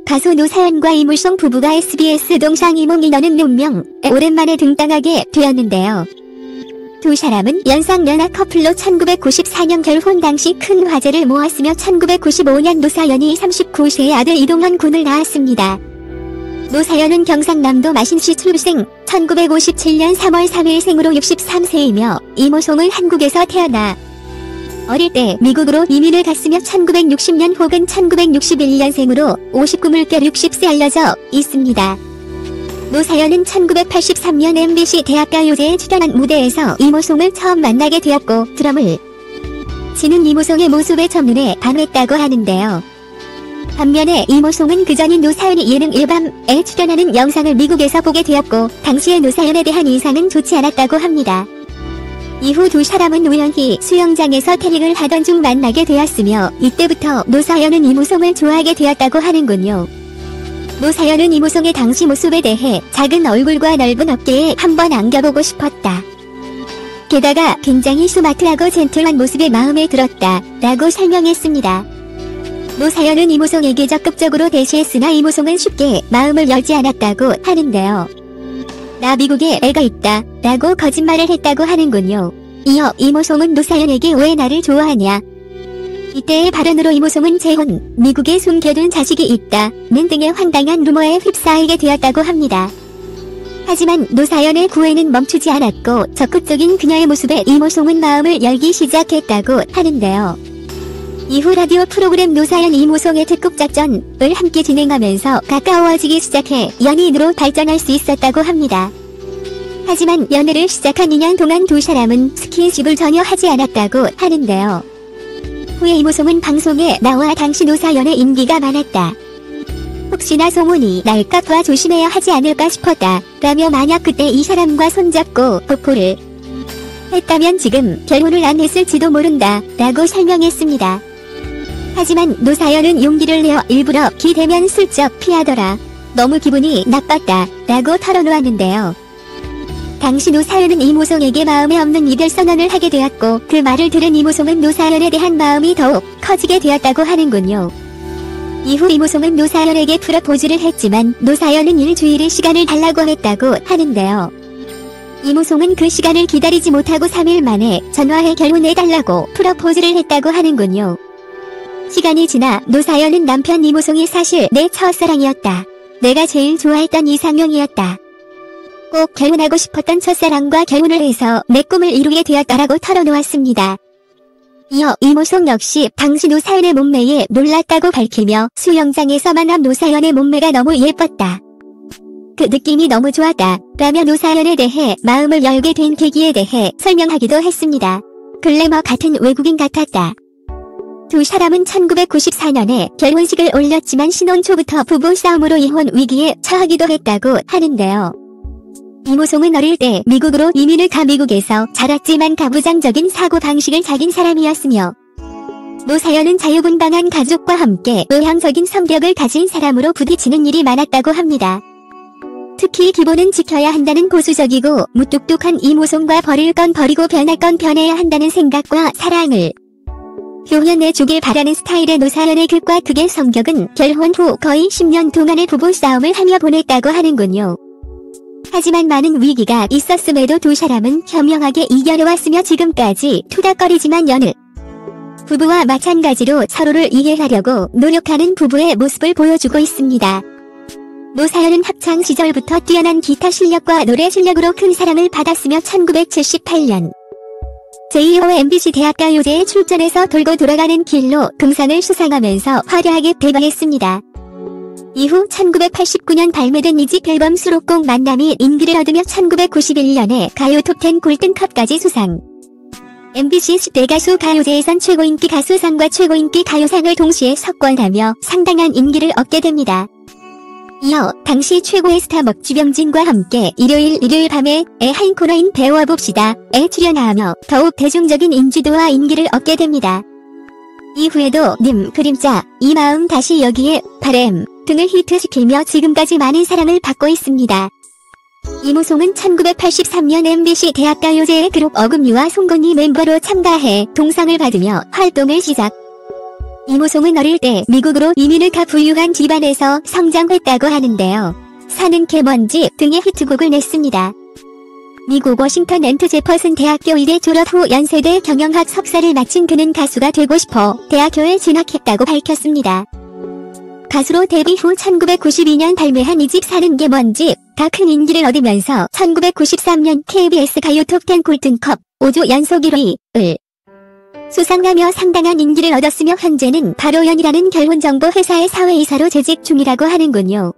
가수 노사연과 이무송 부부가 SBS 동상이몽이 너는 운명에 오랜만에 등장하게 되었는데요. 두 사람은 연상연하 커플로 1994년 결혼 당시 큰 화제를 모았으며 1995년 노사연이 39세의 아들 이동현 군을 낳았습니다. 노사연은 경상남도 마신시 출생, 1957년 3월 3일 생으로 63세이며 이무송은 한국에서 태어나 어릴 때 미국으로 이민을 갔으며 1960년 혹은 1961년생으로 59물결 60세 알려져 있습니다. 노사연은 1983년 MBC 대학가요제에 출연한 무대에서 이무송을 처음 만나게 되었고 드럼을 치는 이무송의 모습에 첫눈에 반했다고 하는데요. 반면에 이무송은 그전인 노사연이 예능 일밤에 출연하는 영상을 미국에서 보게 되었고 당시의 노사연에 대한 인상은 좋지 않았다고 합니다. 이후 두 사람은 우연히 수영장에서 태닝을 하던 중 만나게 되었으며 이때부터 노사연은 이무송을 좋아하게 되었다고 하는군요. 노사연은 이무송의 당시 모습에 대해 작은 얼굴과 넓은 어깨에 한번 안겨보고 싶었다. 게다가 굉장히 스마트하고 젠틀한 모습에 마음에 들었다 라고 설명했습니다. 노사연은 이무송에게 적극적으로 대시했으나 이무송은 쉽게 마음을 열지 않았다고 하는데요. 나 미국에 애가 있다 라고 거짓말을 했다고 하는군요. 이어 이무송은 노사연에게 왜 나를 좋아하냐? 이때의 발언으로 이무송은 재혼, 미국에 숨겨둔 자식이 있다는 등의 황당한 루머에 휩싸이게 되었다고 합니다. 하지만 노사연의 구애는 멈추지 않았고 적극적인 그녀의 모습에 이무송은 마음을 열기 시작했다고 하는데요. 이후 라디오 프로그램 노사연 이무송의 특급 작전을 함께 진행하면서 가까워지기 시작해 연인으로 발전할 수 있었다고 합니다. 하지만 연애를 시작한 2년 동안 두 사람은 스킨십을 전혀 하지 않았다고 하는데요. 후에 이무송은 방송에 나와 당시 노사연의 인기가 많았다. 혹시나 소문이 날까봐 조심해야 하지 않을까 싶었다 라며 만약 그때 이 사람과 손잡고 뽀뽀를 했다면 지금 결혼을 안 했을지도 모른다 라고 설명했습니다. 하지만 노사연은 용기를 내어 일부러 기대면 슬쩍 피하더라. 너무 기분이 나빴다 라고 털어놓았는데요. 당시 노사연은 이무송에게 마음에 없는 이별 선언을 하게 되었고 그 말을 들은 이무송은 노사연에 대한 마음이 더욱 커지게 되었다고 하는군요. 이후 이무송은 노사연에게 프로포즈를 했지만 노사연은 일주일의 시간을 달라고 했다고 하는데요. 이무송은 그 시간을 기다리지 못하고 3일 만에 전화해 결혼해달라고 프로포즈를 했다고 하는군요. 시간이 지나 노사연은 남편 이무송이 사실 내 첫사랑이었다. 내가 제일 좋아했던 이상형이었다. 꼭 결혼하고 싶었던 첫사랑과 결혼을 해서 내 꿈을 이루게 되었다라고 털어놓았습니다. 이어 이무송 역시 당시 노사연의 몸매에 놀랐다고 밝히며 수영장에서 만난 노사연의 몸매가 너무 예뻤다. 그 느낌이 너무 좋았다 라며 노사연에 대해 마음을 열게 된 계기에 대해 설명하기도 했습니다. 글래머 같은 외국인 같았다. 두 사람은 1994년에 결혼식을 올렸지만 신혼 초부터 부부 싸움으로 이혼 위기에 처하기도 했다고 하는데요. 이무송은 어릴 때 미국으로 이민을 가 미국에서 자랐지만 가부장적인 사고방식을 가진 사람이었으며 노사연은 자유분방한 가족과 함께 외향적인 성격을 가진 사람으로 부딪히는 일이 많았다고 합니다. 특히 기본은 지켜야 한다는 보수적이고 무뚝뚝한 이무송과 버릴 건 버리고 변할 건 변해야 한다는 생각과 사랑을 표현해주길 바라는 스타일의 노사연의 극과 극의 성격은 결혼 후 거의 10년 동안의 부부싸움을 하며 보냈다고 하는군요. 하지만 많은 위기가 있었음에도 두 사람은 현명하게 이겨내왔으며 지금까지 투닥거리지만 여느 부부와 마찬가지로 서로를 이해하려고 노력하는 부부의 모습을 보여주고 있습니다. 노사연은 학창 시절부터 뛰어난 기타 실력과 노래 실력으로 큰 사랑을 받았으며 1978년 제2호 MBC 대학가요제에 출전해서 돌고 돌아가는 길로 금상을 수상하면서 화려하게 데뷔했습니다. 이후 1989년 발매된 2집 앨범 수록곡 만남이 인기를 얻으며 1991년에 가요 톱10 골든컵까지 수상. MBC 10대 가수 가요제에선 최고인기 가수상과 최고인기 가요상을 동시에 석권하며 상당한 인기를 얻게 됩니다. 이어 당시 최고의 스타 먹주병진과 함께 일요일 밤에 한 코너인 배워봅시다에 출연하며 더욱 대중적인 인지도와 인기를 얻게 됩니다. 이후에도 님, 그림자, 이 마음 다시 여기에, 바램 등을 히트시키며 지금까지 많은 사랑을 받고 있습니다. 이무송은 1983년 MBC 대학가요제에 그룹 어금니와 송곳니 멤버로 참가해 동상을 받으며 활동을 시작. 이모송은 어릴 때 미국으로 이민을 가 부유한 집안에서 성장했다고 하는데요. 사는 개먼지 등의 히트곡을 냈습니다. 미국 워싱턴 앤트 제퍼슨 대학교 의대 졸업 후 연세대 경영학 석사를 마친 그는 가수가 되고 싶어 대학교에 진학했다고 밝혔습니다. 가수로 데뷔 후 1992년 발매한 2집 사는 게 뭔지가 큰 인기를 얻으면서 1993년 KBS 가요 톱10 골든컵 5주 연속 1위를 수상하며 상당한 인기를 얻었으며 현재는 바로연이라는 결혼정보 회사의 사회이사로 재직 중이라고 하는군요.